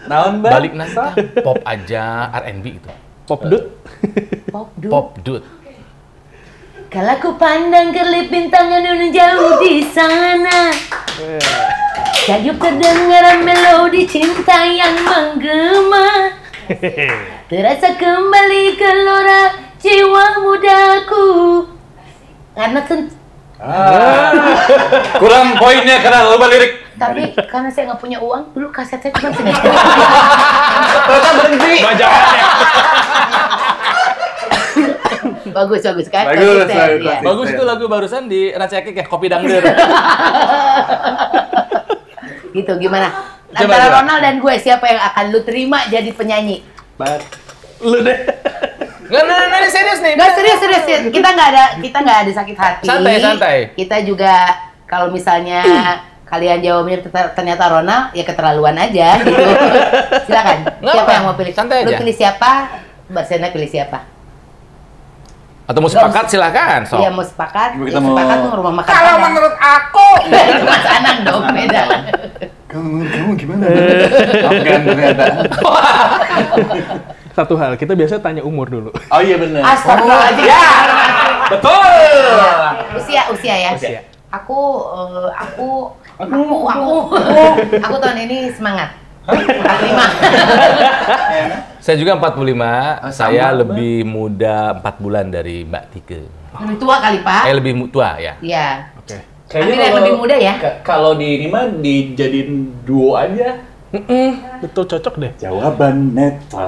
Naon, Mbak? Balik nantang. Pop aja, R&B itu. Pop dut. Pop dulu. Pop dude. Kalau ku pandang kelip bintang yang jauh di sana, Sayup terdengar melodi cinta yang menggema. Terasa kembali gelora jiwa mudaku. Karena Kurang poinnya karena lupa lirik. tapi karena saya nggak punya uang, dulu kaset saya cuma segini. Ternyata berhenti. Bajaannya. Bagus kan? Bagus, Konsisten, bagus. iya. Bagus itu lagu barusan di Racekik ya, Kopi Dangder. Gitu gimana? Coba, Antara coba. Ronald dan gue siapa yang akan lu terima jadi penyanyi? Bat. Lu deh. Nggak, serius nih. Nggak, serius. Kita nggak ada sakit hati. Santai. Kita juga kalau misalnya kalian jawabnya ternyata Ronald, ya keterlaluan aja gitu. Silakan. Siapa yang mau pilih? Santai Lu aja. pilih siapa? Mbak Sena pilih siapa? Atau mau sepakat silakan. So. Iya, mau sepakat. Kita Ya, mau- sepakat tuh rumah makan. Kalau Padang. menurut aku, Itu Mas Anang dong, beda. kamu gimana? Afgan ternyata. Satu hal, kita biasa tanya umur dulu. Oh iya benar. Astagfirullahaladzim. Ya, betul. Usia ya. Usia. Aku tahun ini semangat. 45. Saya juga 45, Oh, sama, saya Mbak. lebih muda 4 bulan dari Mbak Tike. Lebih tua kali, Pak. Lebih tua ya. Iya. Oke. Ambil yang lebih muda ya. Kalau di ini mah dijadiin duo aja. Betul, cocok deh. Jawaban netral.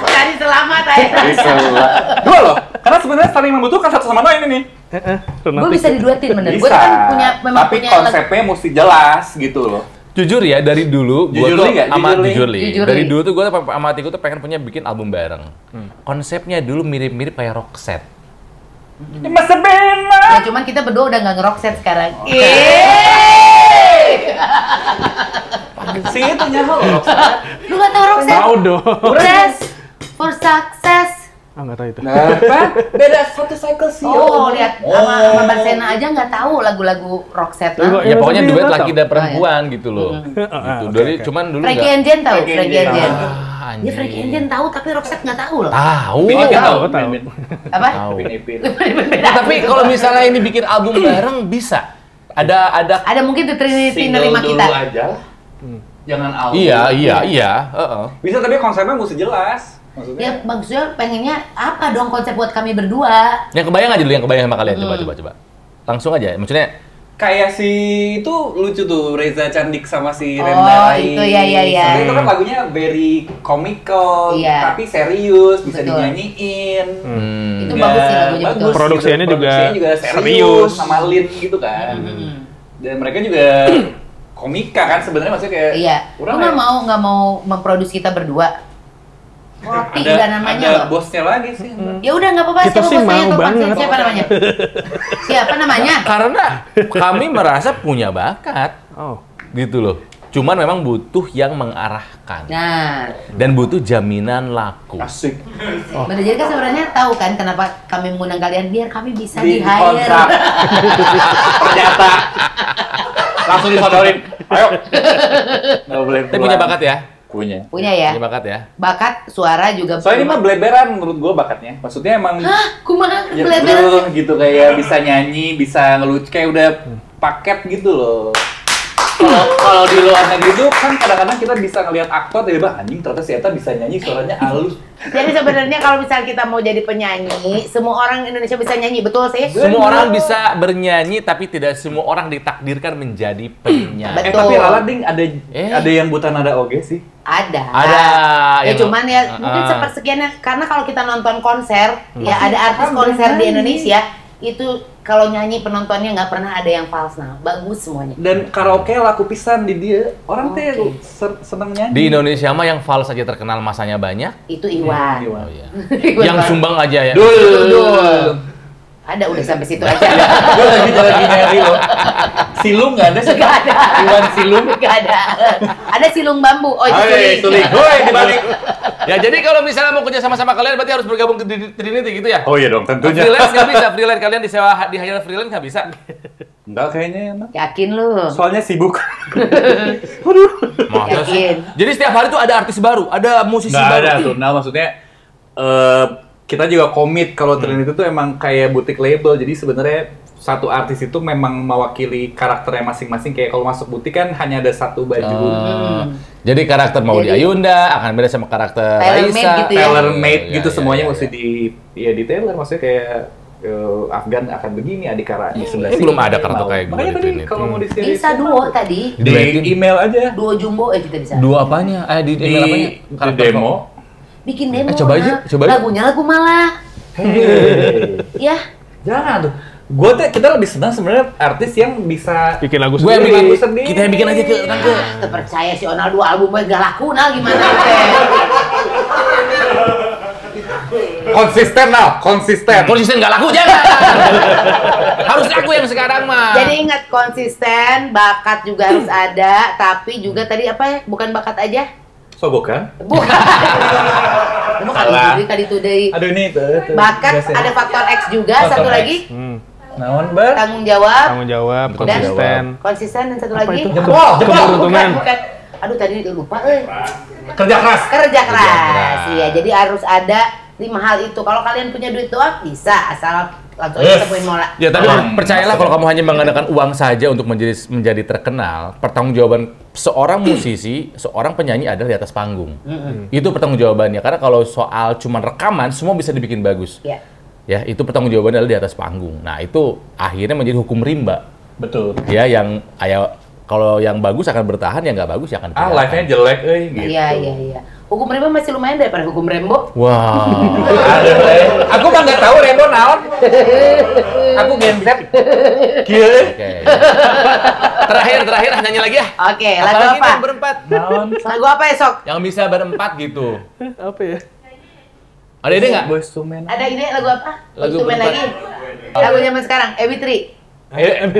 Cari selamat aja. Dua loh. Karena sebenarnya saling membutuhkan satu sama lain ini. Gue bisa diduetin bener. Gue Bisa. kan memang Tapi punya konsepnya mesti jelas gitu loh. Jujur ya, dari dulu gue Jujur tuh li nggak? sama Jujur li? jujur li. Jujur Dari li. dulu tuh gue sama Tiko tuh pengen punya bikin album bareng. Konsepnya dulu mirip-mirip kayak Roxette. Masa benar. Ya cuman kita berdua udah nggak ngerok set sekarang. Si itu nyaho loh. Lu nggak tahu rock set? Tahu dong. Dress for success. Ah, nggak tahu itu. Apa? Beda satu cycle sih. Oh, lihat sama Barsena aja nggak tahu lagu-lagu rock set. Tapi kok- Ya Iya, pokoknya tapi duet nggak laki tahu. dan perempuan gitu loh. Gitu. oke, Dari oke. cuman dulu Frankie nggak. and Jen tahu, Frankie Frankie and and Jen. Jen. Ah, Ya Frankie and Jen tahu tapi rock set nggak tahu loh. Tahu. Ini Tahu, tahu. tahu. Apa? Tahu. Ipin. Ya, tapi kalau misalnya ini bikin album bareng bisa. Ada Ada mungkin di Trinity Single nerima dulu kita. aja. Jangan album. Iya. Heeh. Bisa tapi konsepnya mesti jelas. Maksudnya. Ya maksudnya pengennya apa dong konsep buat kami berdua? Yang kebayang aja dulu, yang kebayang sama kalian. Coba. Langsung aja. Maksudnya Kayak si itu lucu tuh Reza Candik sama si Oh, Renda Rai. itu ya. Sebenarnya itu kan lagunya very comical, Iya. tapi serius, bisa Betul. dinyanyiin. Itu bagus sih lagunya, bagus betul. Produksinya gitu. juga Produksinya serius. serius sama lean gitu kan. Dan mereka juga komika kan sebenarnya maksudnya kayak Iya. Lu orang nggak mau memproduksi kita berdua? Roti ada, udah namanya ada loh. bosnya lagi sih. Ya udah nggak apa-apa. Kita Siapa sih bosnya mau tuh, Pak? banget. Siapa namanya? Siapa namanya? karena kami merasa punya bakat Oh. gitu loh. Cuman memang butuh yang mengarahkan Nah, dan butuh jaminan laku. Asik. bener jadi kan sebenarnya tahu kan kenapa kami mengundang kalian biar kami bisa Di di-hire. kontrak. Ternyata langsung disodorin. Ayo. Nggak boleh. Tapi punya bakat ya? Punya. Punya ya. Punya bakat ya? Bakat suara juga. Soalnya ini mah bleberan menurut gua bakatnya. Maksudnya emang Hah, kumaha ya, beleberan. gitu kayak bisa nyanyi, bisa ngelucu kayak udah paket gitu loh. Kalau di luar negeri tuh kan kadang-kadang kita bisa ngelihat aktor tiba-tiba anjing ternyata si Eta bisa nyanyi suaranya halus. Jadi sebenarnya kalau misal kita mau jadi penyanyi, semua orang Indonesia bisa nyanyi, betul sih? Semua orang bisa bernyanyi tapi tidak semua orang ditakdirkan menjadi penyanyi. Betul. Tapi Lala ding Eh. ada yang buta nada oge sih. Ada. Ada. Ya yang- cuman ya mungkin sepersekiannya karena kalau kita nonton konser, ya ada artis konser di Indonesia itu kalau nyanyi penontonnya nggak pernah ada yang false, nah bagus semuanya. Dan karaoke laku pisan di dia. Orang teh seneng nyanyi. Di Indonesia mah yang fals saja terkenal masanya banyak. Itu Iwan. Iwan. Oh iya. Iwan Yang Bang. sumbang aja ya. Dul. Ada udah sampai situ aja. Gue lagi nyari loh. Silung nggak ada sih? Nggak ada. Iwan Silung. Nggak ada. Ada silung bambu. Oh itu Hai, suling. suling. Woi, dibalik. Ya jadi kalau misalnya mau kerja sama kalian berarti harus bergabung ke Trinity gitu ya? Oh iya dong, tentunya. Freelance nggak bisa, freelance kalian disewa di hire freelance nggak bisa. Enggak kayaknya enak. Yakin lu? Soalnya sibuk. Masa sih? Yakin. Jadi setiap hari tuh ada artis baru, ada musisi Nggak baru. ada tuh. Nah, maksudnya kita juga komit kalau Trinity itu emang kayak butik label. Jadi sebenarnya satu artis itu memang mewakili karakternya masing-masing. Kayak kalau masuk butik kan hanya ada satu baju. Jadi karakter Maudy Jadi- Ayunda akan beda sama karakter Tailor-made Raisa. gitu ya? Tailor-made Iya, gitu iya, semuanya iya, mesti iya. di tailor. Maksudnya kayak Afgan akan begini, Adikara di sebelah Ini sini. belum ada karakter Mau. kayak gue Makanya di tadi Trinity. kalau mau di Bisa duo tadi. di email aja. Duo jumbo kita bisa. Dua apanya? Di Di, email apanya? di Karakter demo. kok. Bikin demo. coba aja, nah. coba aja. Lagunya lagu malah. Ya. Jangan tuh. Kita lebih senang sebenarnya artis yang bisa Bikin lagu Gue yang sendiri. bikin, lagu sendiri. kita yang bikin aja ke Rangga. Terpercaya si Onal dua album gak laku, nah gimana teh? Konsisten lah, konsisten. Konsisten nggak laku jangan. Harus aku yang sekarang mah. Jadi ingat konsisten, bakat juga harus ada, tapi juga tadi apa ya? Bukan bakat aja. Sogokan? Bukan. Emang kali itu dari Aduh ini tuh. bakat ada faktor X juga, Faktor satu X. lagi Naon ber? tanggung jawab, Konsisten. konsisten dan satu lagi Jempol. bukan. Aduh tadi lupa Kerja keras. kerja keras. Iya, jadi harus ada 5 hal itu. Kalau kalian punya duit doang bisa, asal langsung aja temuin mola. Ya tapi percayalah kalau kamu hanya mengandalkan uang saja untuk menjadi terkenal, pertanggungjawaban seorang musisi, seorang penyanyi adalah di atas panggung. Itu pertanggungjawabannya. Karena kalau soal cuma rekaman, semua bisa dibikin bagus. Ya. Ya, itu pertanggungjawabannya adalah di atas panggung. Nah, itu akhirnya menjadi hukum rimba. Betul. Ya, yang kalau yang bagus akan bertahan, yang nggak bagus ya akan kelihatan. Live-nya jelek gitu. Iya. Hukum Rembo masih lumayan daripada hukum Rembo. Wah. Aduh, aku mah nggak tahu Rembo naon. Aku Gen Z. Kieu. Oke. Terakhir nyanyi lagi ya. Oke, lagu Apalagi apa? yang berempat. Naon? Lagu apa esok? Yang bisa berempat gitu. Apa ya? Ada ide nggak? Boys to Men. Ada ide lagu apa? Lagu Instrumen berempat. lagi. Lagu zaman sekarang, Ebitri.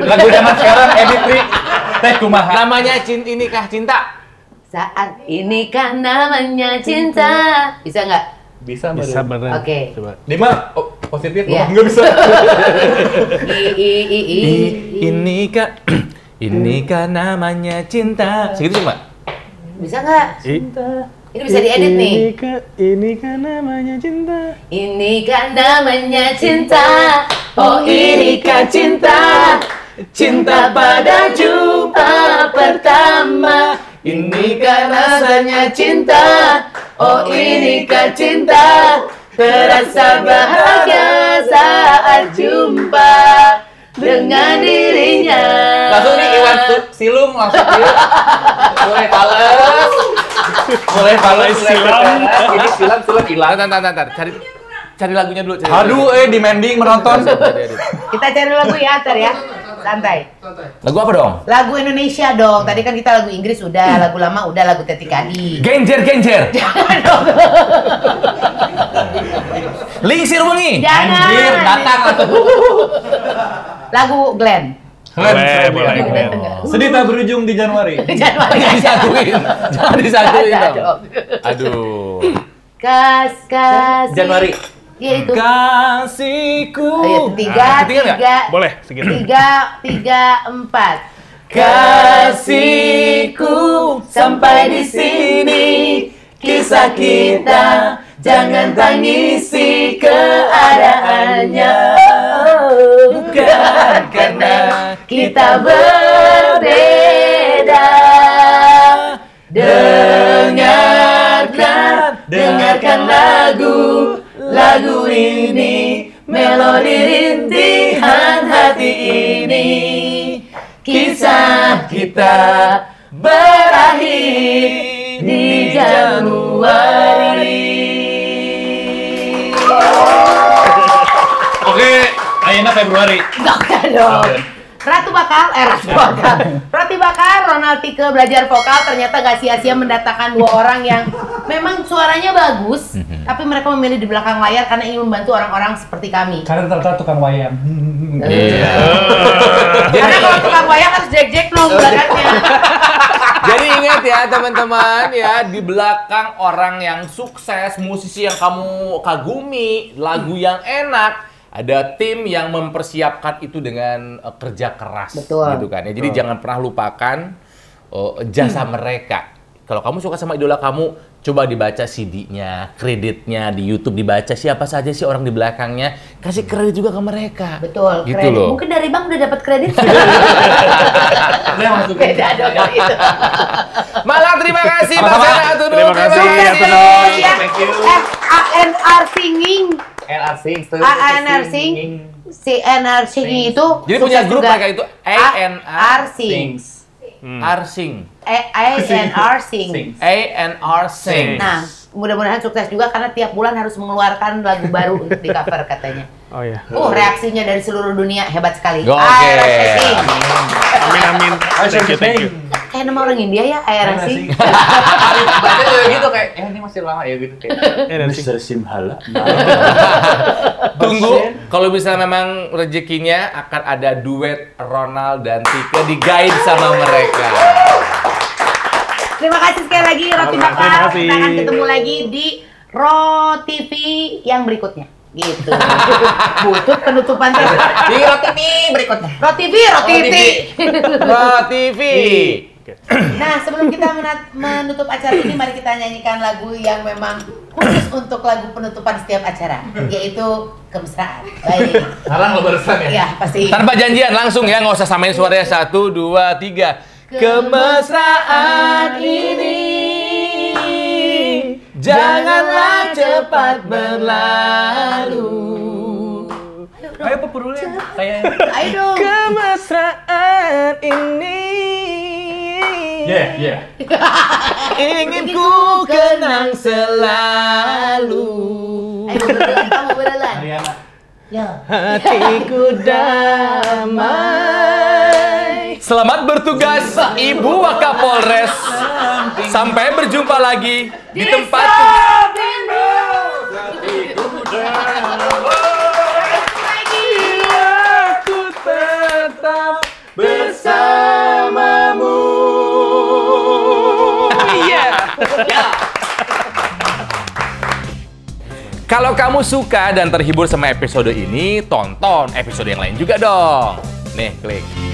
Lagu zaman sekarang Ebitri. Teh kumaha? Namanya Inikah Cinta. Saat ini kan namanya cinta. Bisa nggak? Bisa Bisa bener. Oke. Coba. Dima positif Iya. nggak bisa. Inikah namanya cinta. Segitu cuma. Bisa nggak? Ini bisa diedit nih. Ini kan namanya cinta. Ini kan namanya cinta. Oh ini kan cinta. Cinta pada jumpa pertama. Ini kan rasanya cinta. Oh ini kan cinta. Terasa bahagia saat jumpa dengan dirinya. Langsung nih Iwan Silum langsung dia. Mulai fales. Ini silam hilang. Ntar. Cari lagunya dulu. Aduh, demanding menonton. Kita cari lagu ya, Ter ya. Santai. Lagu apa dong? Lagu Indonesia dong. Tadi kan kita lagu Inggris udah, lagu lama udah, lagu Teti Kadi. Genjer. Jangan dong. Lingsir wengi. Jangan. Anjir, datang atau Lagu Glenn. Boleh. Sedih tak berujung di Januari. Januari Jangan aja. disatuin. Jangan disatuin Ada dong. dong. Aduh. Kasih. Januari. Iya itu. Kasihku. Oh, iya, tiga, Ketiga nggak? tiga. Boleh, segitu. 3, 4. Kasihku sampai di sini kisah kita, jangan tangisi keadaannya, bukan karena Kita berbeda. dengarkan lagu ini, melodi rintihan hati ini, kisah kita berakhir di Januari. Oke, ayeuna Februari. Enggak dong. Ratu Bakal, Ronald Tike belajar vokal, ternyata gak sia-sia mendatangkan 2 orang yang memang suaranya bagus, tapi mereka memilih di belakang layar karena ingin membantu orang-orang seperti kami. Karena ternyata tukang wayang. Iya. Karena kalau tukang wayang harus jek-jek dong belakangnya. Jadi ingat ya teman-teman ya, di belakang orang yang sukses, musisi yang kamu kagumi, lagu yang enak, ada tim yang mempersiapkan itu dengan kerja keras. Betul. Gitu kan ya. Jadi jangan pernah lupakan jasa mereka. Kalau kamu suka sama idola kamu, coba dibaca CD-nya, kreditnya di YouTube, dibaca siapa saja sih orang di belakangnya, kasih kredit juga ke mereka. Betul, gitu kredit. loh. Mungkin dari bank udah dapat kredit. Beda dong itu. Malang, terima kasih Mas Sama-sama. Sena Atunu. Terima kasih, Atunu. Ya. Thank you. ANR Singing. NR Sing. ANR Sing. Si NR Singing itu. Jadi punya sukses grup juga. mereka itu ANR Sing. Arsing. ANR Sing. ANR Sing. Nah, mudah-mudahan sukses juga karena tiap bulan harus mengeluarkan lagu baru untuk di cover katanya. Oh ya. Reaksinya dari seluruh dunia hebat sekali. Oke. ANR Sing. Amin. Thank you. Kayak kayak nama orang India ya, Aira sih. Baca juga gitu kayak, ini masih lama ya gitu kayak. Mr. Simhala. Tunggu, kalau misalnya memang rezekinya akan ada duet Ronald dan Tika di guide sama mereka. Terima kasih sekali lagi Roti Terima Bakar. kasih. Kita akan ketemu lagi di RoTV yang berikutnya. Gitu. Butut penutupan tadi. Di RoTV berikutnya. RoTV. RoTV. Nah, sebelum kita menutup acara ini, mari kita nyanyikan lagu yang memang khusus untuk lagu penutupan setiap acara, yaitu Kemesraan. Baik. Sekarang lo barusan ya? Iya, pasti. Tanpa janjian langsung ya, nggak usah samain suaranya 1, 2, 3. Kemesraan ini janganlah cepat berlalu. Ayo pepurulnya kayak. Ayo dong. Kemesraan ini Yeah. ingin ku kenang selalu. Ayo beneran, kamu beneran. Ariana. Ya. Hatiku damai. Selamat bertugas Ibu Wakapolres. Sampai berjumpa lagi di tempat. Aku tetap bersamamu. Iya. Kalau kamu suka dan terhibur sama episode ini, tonton episode yang lain juga dong. Nih, klik.